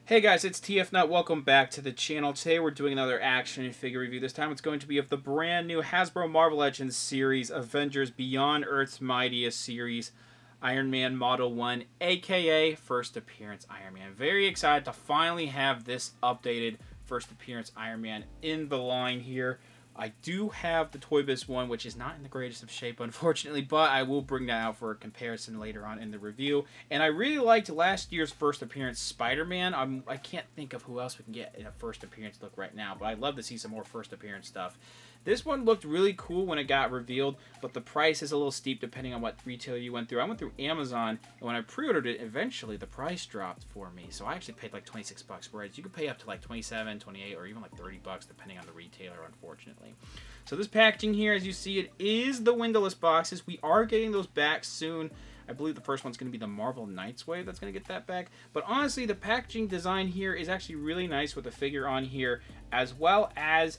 Hey guys, it's TF Nut. Welcome back to the channel. Today we're doing another action figure review. This time it's going to be of the brand new Hasbro Marvel Legends series, Avengers Beyond Earth's Mightiest series, Iron Man Model 1, aka First Appearance Iron Man. Very excited to finally have this updated First Appearance Iron Man in the line here. I do have the Toybiz one, which is not in the greatest of shape, unfortunately, but I will bring that out for a comparison later on in the review. And I really liked last year's First Appearance Spider-Man. I can't think of who else we can get in a First Appearance look right now, but I'd love to see some more First Appearance stuff. This one looked really cool when it got revealed, but the price is a little steep depending on what retailer you went through. I went through Amazon, and when I pre-ordered it, eventually the price dropped for me. So I actually paid like 26 bucks, whereas you could pay up to like 27, 28, or even like 30 bucks depending on the retailer, unfortunately. So this packaging here, as you see, it is the windowless boxes. We are getting those back soon. I believe the first one's going to be the Marvel Knights wave that's going to get that back. But honestly, the packaging design here is actually really nice with the figure on here, as well as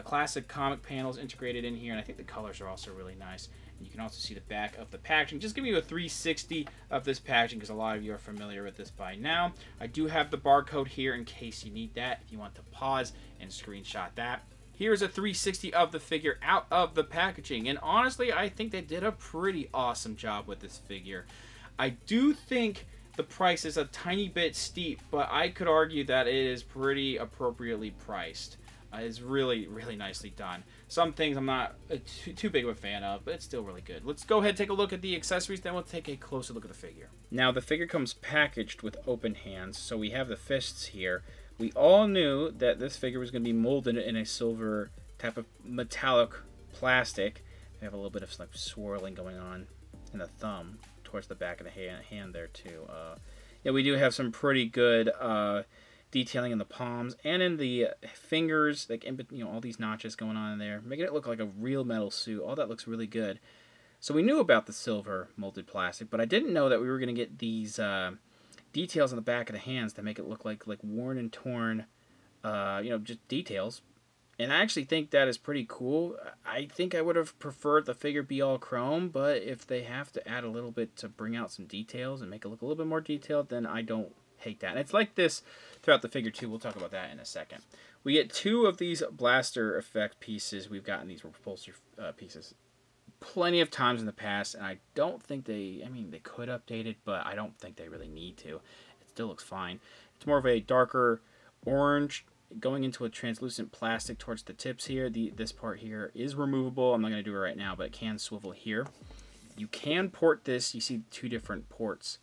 classic comic panels integrated in here, and I think the colors are also really nice. And you can also see the back of the packaging. Just give you a 360 of this packaging because a lot of you are familiar with this by now. I do have the barcode here in case you need that, if you want to pause and screenshot that. Here's a 360 of the figure out of the packaging, and honestly, I think they did a pretty awesome job with this figure. I do think the price is a tiny bit steep, but I could argue that it is pretty appropriately priced. It's really, really nicely done. Some things I'm not too big of a fan of, but it's still really good. Let's go ahead and take a look at the accessories, then we'll take a closer look at the figure. Now, the figure comes packaged with open hands, so we have the fists here. We all knew that this figure was going to be molded in a silver type of metallic plastic. We have a little bit of like swirling going on in the thumb towards the back of the hand there too. Yeah, we do have some pretty good detailing in the palms and in the fingers, like all these notches going on in there, making it look like a real metal suit. All that looks really good. So we knew about the silver molded plastic, but I didn't know that we were going to get these details on the back of the hands to make it look like worn and torn, just details. And I actually think that is pretty cool. I think I would have preferred the figure be all chrome, but if they have to add a little bit to bring out some details and make it look a little bit more detailed, then I don't hate that. And it's like this throughout the figure too. We'll talk about that in a second. We get two of these blaster effect pieces. We've gotten these repulsor pieces plenty of times in the past, and I don't think they could update it, but I don't think they really need to. It still looks fine. It's more of a darker orange going into a translucent plastic towards the tips here. This part here is removable. I'm not going to do it right now, but it can swivel here. You can port this. You see two different ports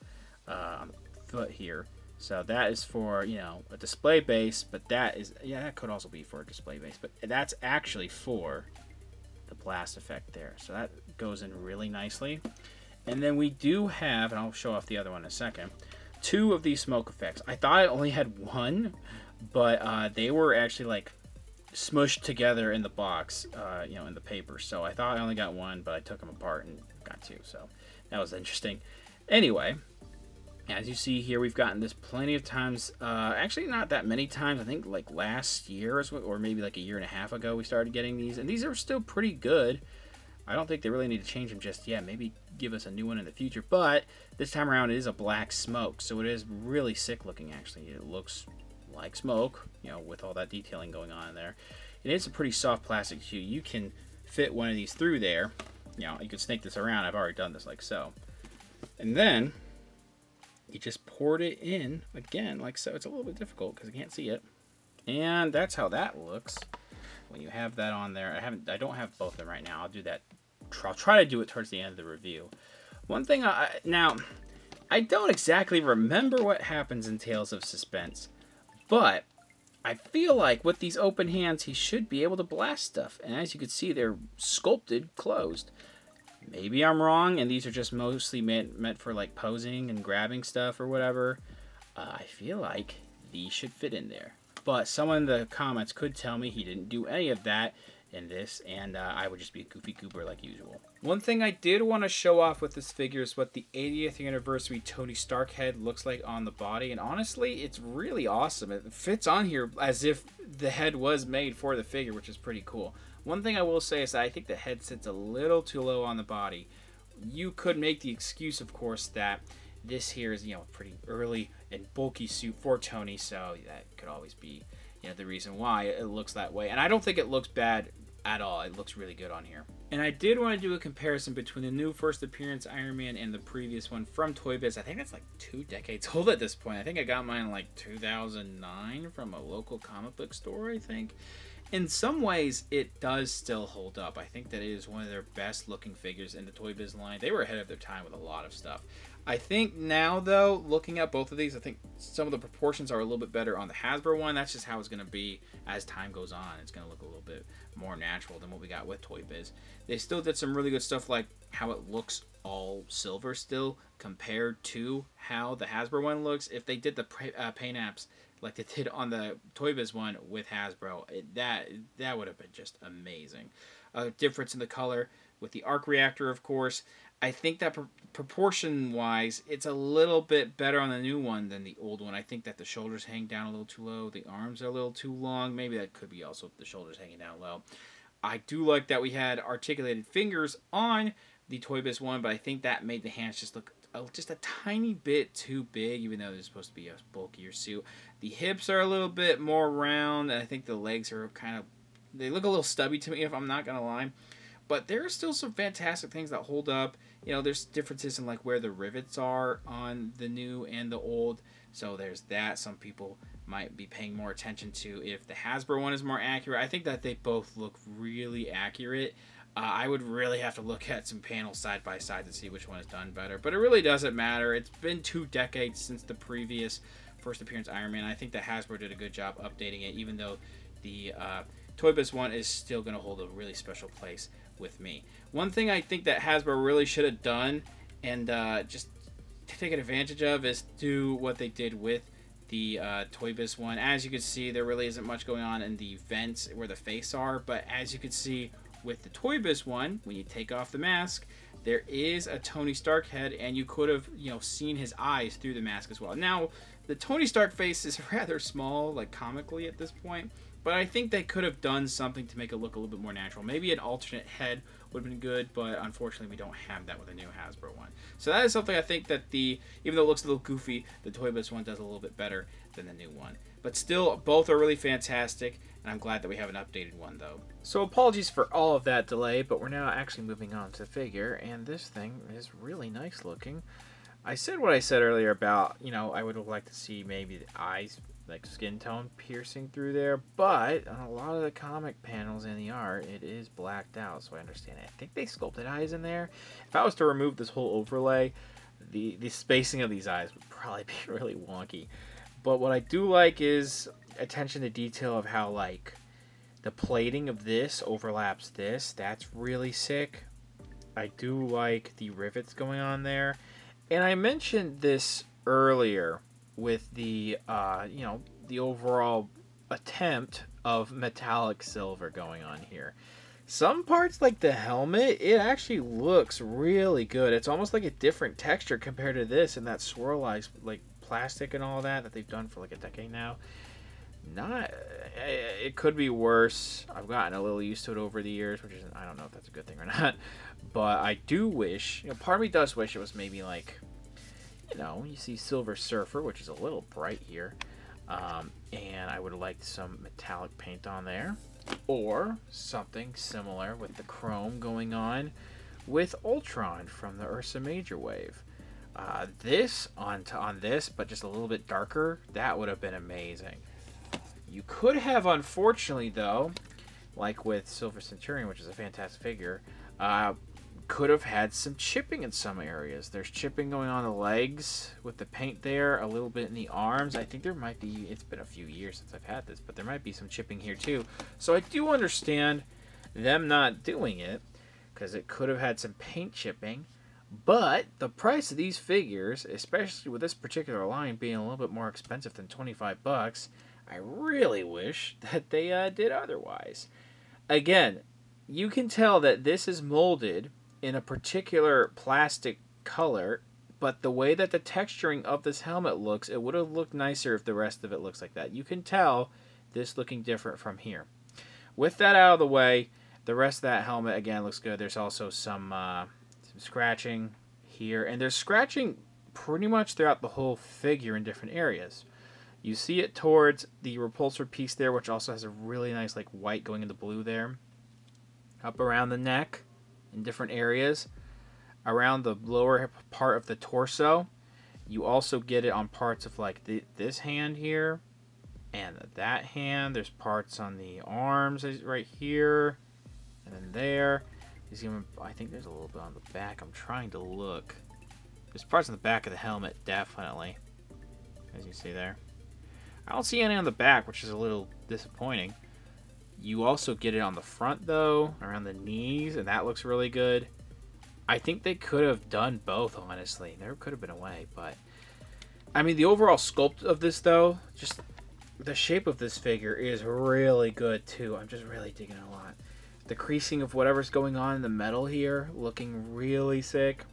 on the foot here. So that is for, a display base, but that could also be for a display base, but that's actually for the blast effect there. So that goes in really nicely. And then we do have, and I'll show off the other one in a second, two of these smoke effects. I thought I only had one, but they were actually like smushed together in the box, in the paper. So I thought I only got one, but I took them apart and got two. So that was interesting. Anyway, as you see here, we've gotten this plenty of times. Actually, not that many times. I think like last year or maybe like a year and a half ago we started getting these. And these are still pretty good. I don't think they really need to change them just yet. Maybe give us a new one in the future. But this time around it is a black smoke. So it is really sick looking actually. It looks like smoke, with all that detailing going on in there. And it's a pretty soft plastic too. You can fit one of these through there. You can snake this around. I've already done this like so. And then you just poured it in again like so. It's a little bit difficult because I can't see it, and that's how that looks when you have that on there. I don't have both of them right now. I'll do that. I'll try to do it towards the end of the review. One thing now I don't exactly remember what happens in Tales of Suspense, but I feel like with these open hands he should be able to blast stuff, and as you can see they're sculpted closed. Maybe I'm wrong, and these are just mostly meant for like posing and grabbing stuff or whatever. I feel like these should fit in there. But someone in the comments could tell me he didn't do any of that in this, and I would just be a goofy goober like usual. One thing I did want to show off with this figure is what the 80th anniversary Tony Stark head looks like on the body, and honestly, it's really awesome. It fits on here as if the head was made for the figure, which is pretty cool. One thing I will say is that I think the head sits a little too low on the body. You could make the excuse, of course, that this here is, pretty early and bulky suit for Tony, so that could always be, you know, the reason why it looks that way. And I don't think it looks bad at all. It looks really good on here. And I did want to do a comparison between the new first appearance Iron Man and the previous one from Toybiz. I think that's like 2 decades old at this point. I think I got mine in like 2009 from a local comic book store, I think. In some ways, it does still hold up. I think that it is one of their best looking figures in the Toybiz line. They were ahead of their time with a lot of stuff. I think now, though, looking at both of these, I think some of the proportions are a little bit better on the Hasbro one. That's just how it's going to be as time goes on. It's going to look a little bit more natural than what we got with Toybiz. They still did some really good stuff, like how it looks all silver still compared to how the Hasbro one looks. If they did the paint apps like they did on the Toybiz one with Hasbro, that would have been just amazing. Difference in the color with the arc reactor, of course. I think that proportion-wise, it's a little bit better on the new one than the old one. I think that the shoulders hang down a little too low. The arms are a little too long. Maybe that could be also the shoulders hanging down low. I do like that we had articulated fingers on the Toybiz one, but I think that made the hands just look just a tiny bit too big, even though they're supposed to be a bulkier suit. The hips are a little bit more round, and I think the legs are kind of, they look a little stubby to me, if I'm not going to lie. But there are still some fantastic things that hold up. You know, there's differences in like where the rivets are on the new and the old. So there's that. Some people might be paying more attention to if the Hasbro one is more accurate. I think that they both look really accurate. I would really have to look at some panels side by side to see which one is done better. But it really doesn't matter. It's been 2 decades since the previous first appearance Iron Man. I think that Hasbro did a good job updating it, even though the Toybiz one is still going to hold a really special place with me. One thing I think that Hasbro really should have done and just taken advantage of is do what they did with the Toybiz one. As you can see, there really isn't much going on in the vents where the face are, but as you can see with the Toybiz one, when you take off the mask, there is a Tony Stark head, and you could have, you know, seen his eyes through the mask as well. Now, the Tony Stark face is rather small, like comically at this point, but I think they could have done something to make it look a little bit more natural. Maybe an alternate head would have been good, but unfortunately we don't have that with the new Hasbro one. So that is something I think that even though it looks a little goofy, the Toybiz one does a little bit better than the new one. But still, both are really fantastic, and I'm glad that we have an updated one, though. So apologies for all of that delay, but we're now actually moving on to the figure, and this thing is really nice looking. I said what I said earlier about, you know, I would have liked to see maybe the eyes, like skin tone piercing through there, but on a lot of the comic panels in the art, it is blacked out, so I understand it. I think they sculpted eyes in there. If I was to remove this whole overlay, the spacing of these eyes would probably be really wonky. But what I do like is attention to detail of how, like, the plating of this overlaps this. That's really sick. I do like the rivets going on there. And I mentioned this earlier with the, you know, the overall attempt of metallic silver going on here. Some parts, like the helmet, it actually looks really good. It's almost like a different texture compared to this and that swirlized, like, plastic and all that they've done for like a decade now. It could be worse. I've gotten a little used to it over the years, which is, I don't know if that's a good thing or not, but I do wish, you know, part of me does wish it was maybe like, you know, you see Silver Surfer, which is a little bright here, and I would have liked some metallic paint on there, or something similar with the chrome going on with Ultron from the Ursa Major wave. This on this, but just a little bit darker, that would have been amazing. You could have, unfortunately, though, like with Silver Centurion, which is a fantastic figure, could have had some chipping in some areas. There's chipping going on the legs with the paint there, a little bit in the arms. I think there might be, it's been a few years since I've had this, but there might be some chipping here too. So I do understand them not doing it, because it could have had some paint chipping. But the price of these figures, especially with this particular line being a little bit more expensive than 25 bucks, I really wish that they did otherwise. Again, you can tell that this is molded in a particular plastic color, but the way that the texturing of this helmet looks, it would have looked nicer if the rest of it looks like that. You can tell this looking different from here. With that out of the way, the rest of that helmet, again, looks good. There's also some scratching here, and there's scratching pretty much throughout the whole figure in different areas. You see it towards the repulsor piece there, which also has a really nice like white going into blue there. Up around the neck in different areas. Around the lower part of the torso. You also get it on parts of like this hand here and that hand. There's parts on the arms right here and then there. I think there's a little bit on the back. I'm trying to look. There's parts on the back of the helmet, definitely. As you see there. I don't see any on the back, which is a little disappointing. You also get it on the front, though, around the knees, and that looks really good. I think they could have done both, honestly. There could have been a way, but... I mean, the overall sculpt of this, though, just the shape of this figure is really good, too. I'm just really digging it a lot. The creasing of whatever's going on in the metal here, looking really sick.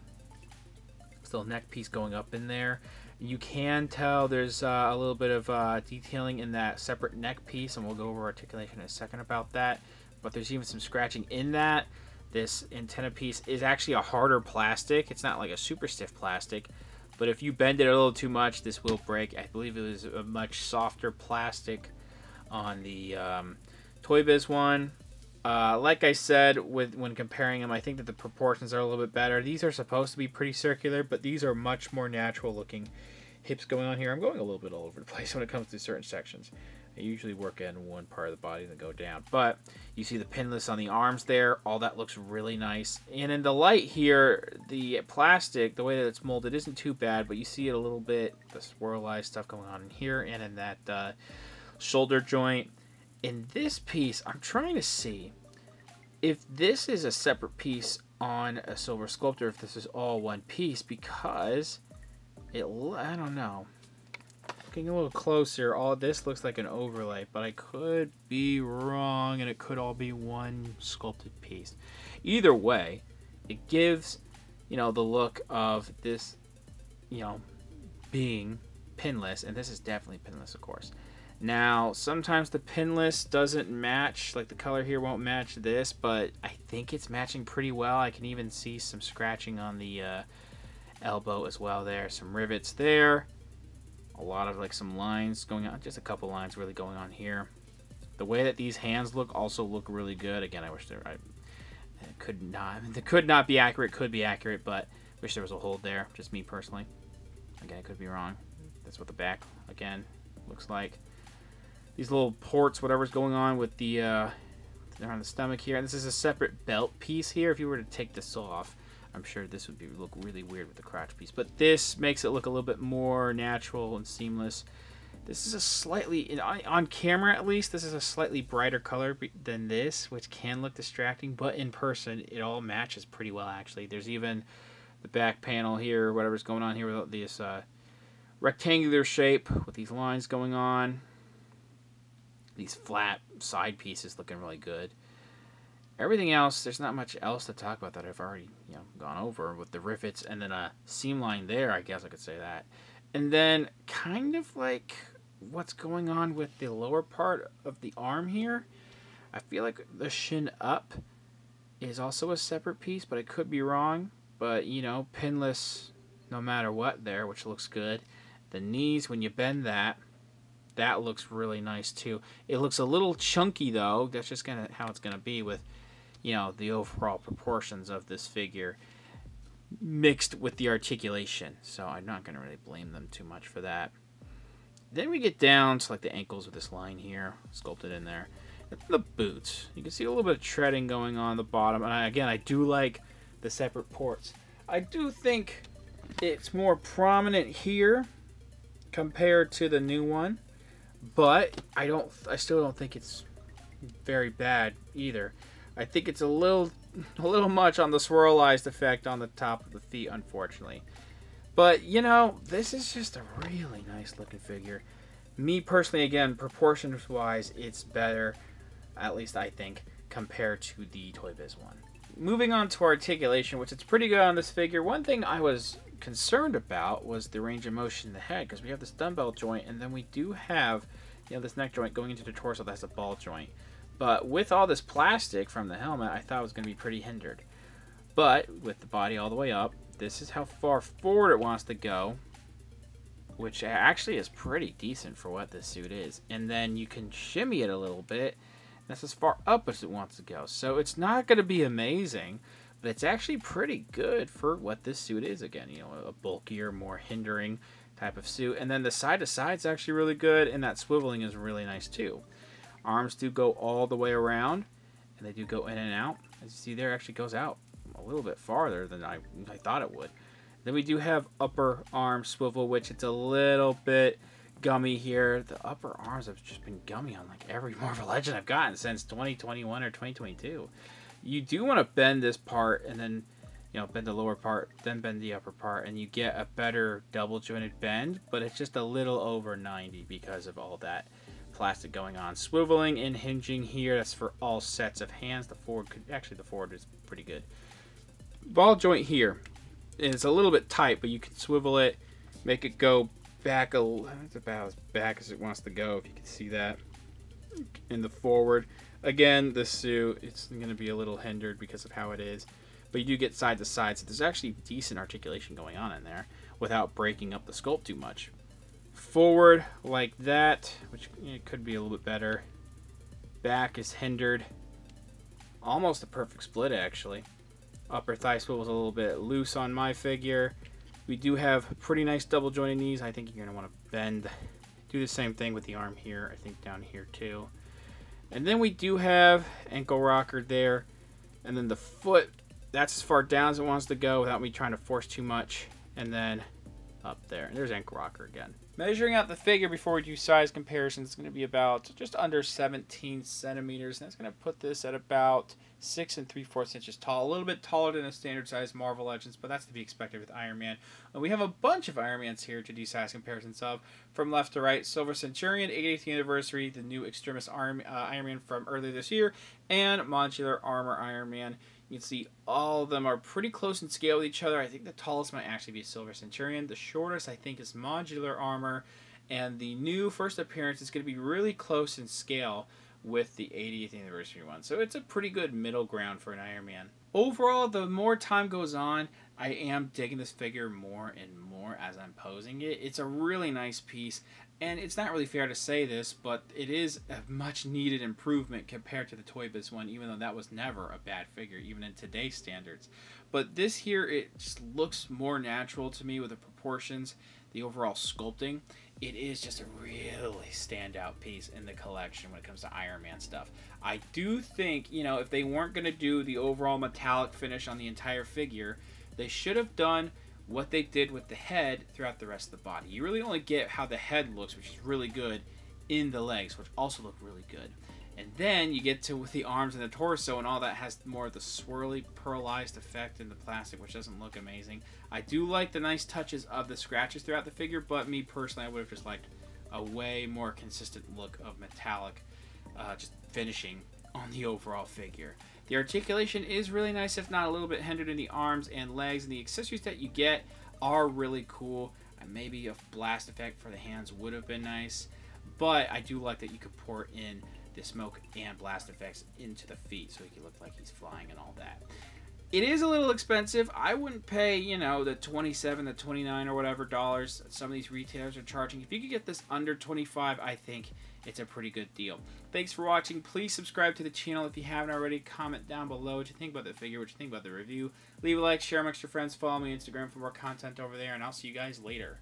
Still neck piece going up in there. You can tell there's a little bit of detailing in that separate neck piece, and we'll go over articulation in a second about that. But there's even some scratching in that. This antenna piece is actually a harder plastic. It's not like a super stiff plastic, but if you bend it a little too much, this will break. I believe it was a much softer plastic on the Toybiz one. Like I said, when comparing them, I think that the proportions are a little bit better. These are supposed to be pretty circular, but these are much more natural looking hips going on here. I'm going a little bit all over the place when it comes to certain sections. I usually work in one part of the body and then go down. But you see the pinless on the arms there. All that looks really nice. And in the light here, the plastic, the way that it's molded, isn't too bad, but you see it a little bit, the swirlized stuff going on in here and in that shoulder joint. In this piece, I'm trying to see if this is a separate piece on a Silver Sculptor, if this is all one piece, because I don't know. Looking a little closer, all this looks like an overlay, but I could be wrong, and it could all be one sculpted piece. Either way, it gives, the look of this, being pinless, and this is definitely pinless, of course. Now, sometimes the pinless doesn't match, like the color here won't match this, but I think it's matching pretty well. I can even see some scratching on the elbow as well there, some rivets there, a lot of like some lines going on, just a couple lines really going on here. The way that these hands look also look really good. Again, I wish they could not be accurate, could be accurate, but wish there was a hold there, just me personally. Again, I could be wrong. That's what the back, again, looks like. These little ports, whatever's going on with the around the stomach here. And this is a separate belt piece here. If you were to take this off, I'm sure this would look really weird with the crotch piece. But this makes it look a little bit more natural and seamless. This is a slightly, on camera at least, this is a slightly brighter color than this, which can look distracting. But in person, it all matches pretty well, actually. There's even the back panel here, whatever's going on here with this rectangular shape with these lines going on. These flat side pieces looking really good. Everything else, there's not much else to talk about that I've already gone over with the rivets and then a seam line there, I guess I could say that. And then kind of like what's going on with the lower part of the arm here. I feel like the shin up is also a separate piece, but I could be wrong. But, pinless no matter what there, which looks good. The knees, when you bend that looks really nice too. It looks a little chunky though. That's just how it's gonna be with, the overall proportions of this figure mixed with the articulation. So I'm not gonna really blame them too much for that. Then we get down to like the ankles with this line here, sculpted in there. And the boots. You can see a little bit of treading going on the bottom. And again, I do like the separate ports. I do think it's more prominent here compared to the new one. But I still don't think it's very bad either. I think it's a little much on the swirlized effect on the top of the feet, unfortunately. But, this is just a really nice looking figure. Me personally, again, proportions-wise, it's better, at least I think, compared to the Toybiz one. Moving on to articulation, which is pretty good on this figure. One thing I was concerned about was the range of motion in the head, because we have this dumbbell joint, and then we do have this neck joint going into the torso that has a ball joint. But with all this plastic from the helmet, I thought it was going to be pretty hindered. But with the body all the way up, this is how far forward it wants to go, which actually is pretty decent for what this suit is. And then you can shimmy it a little bit. That's as far up as it wants to go. So it's not going to be amazing, but it's actually pretty good for what this suit is. Again, you know, a bulkier, more hindering type of suit. And then the side to side is actually really good, and that swiveling is really nice too. Arms do go all the way around, and they do go in and out. As you see there, it actually goes out a little bit farther than I thought it would. Then we do have upper arm swivel, which it's a little bit gummy here. The upper arms have just been gummy on like every Marvel Legend I've gotten since 2021 or 2022. You do want to bend this part and then, you know, bend the lower part, then bend the upper part, and you get a better double jointed bend, but it's just a little over 90 because of all that plastic going on. Swiveling and hinging here, that's for all sets of hands. The forward is pretty good. Ball joint here is a little bit tight, but you can swivel it, make it go back it's about as back as it wants to go, if you can see that. In the forward, again, the suit, it's going to be a little hindered because of how it is, but you do get side to side, so there's actually decent articulation going on in there without breaking up the sculpt too much. Forward like that, which could be a little bit better. Back is hindered. Almost a perfect split, actually. Upper thigh swivel is a little bit loose on my figure. We do have pretty nice double jointed knees. I think you're going to want to bend. Do the same thing with the arm here. I think down here too. And then we do have ankle rocker there. And then the foot, that's as far down as it wants to go without me trying to force too much. And then up there. And there's ankle rocker again. Measuring out the figure before we do size comparisons is going to be about just under 17 centimeters. And that's going to put this at about 6 3/4 inches tall. A little bit taller than a standard size Marvel Legends, but that's to be expected with Iron Man. And we have a bunch of Iron Mans here to do size comparisons of. From left to right, Silver Centurion, 80th anniversary, the new Extremis Iron Man from earlier this year, and Modular Armor Iron Man. You can see all of them are pretty close in scale with each other. I think the tallest might actually be Silver Centurion. The shortest, I think, is Modular Armor. And the new first appearance is going to be really close in scale with the 80th anniversary one. So it's a pretty good middle ground for an Iron Man. Overall, the more time goes on, I am digging this figure more and more as I'm posing it. It's a really nice piece. And it's not really fair to say this, but it is a much needed improvement compared to the Toybiz one, even though that was never a bad figure, even in today's standards. But this here, it just looks more natural to me with the proportions, the overall sculpting. It is just a really standout piece in the collection when it comes to Iron Man stuff. I do think, you know, if they weren't going to do the overall metallic finish on the entire figure, they should have done what they did with the head throughout the rest of the body. You really only get how the head looks, which is really good, in the legs, which also look really good. And then you get to with the arms and the torso, and all that has more of the swirly, pearlized effect in the plastic, which doesn't look amazing. I do like the nice touches of the scratches throughout the figure, but me personally, I would have just liked a way more consistent look of metallic just finishing on the overall figure. The articulation is really nice, if not a little bit hindered in the arms and legs, and the accessories that you get are really cool. Maybe a blast effect for the hands would have been nice, but I do like that you could pour in the smoke and blast effects into the feet so he could look like he's flying and all that. It is a little expensive. I wouldn't pay, you know, the $27, the $29 or whatever dollars some of these retailers are charging. If you could get this under $25, I think it's a pretty good deal. Thanks for watching. Please subscribe to the channel if you haven't already. Comment down below what you think about the figure, what you think about the review. Leave a like, share amongst your friends, follow me on Instagram for more content over there, and I'll see you guys later.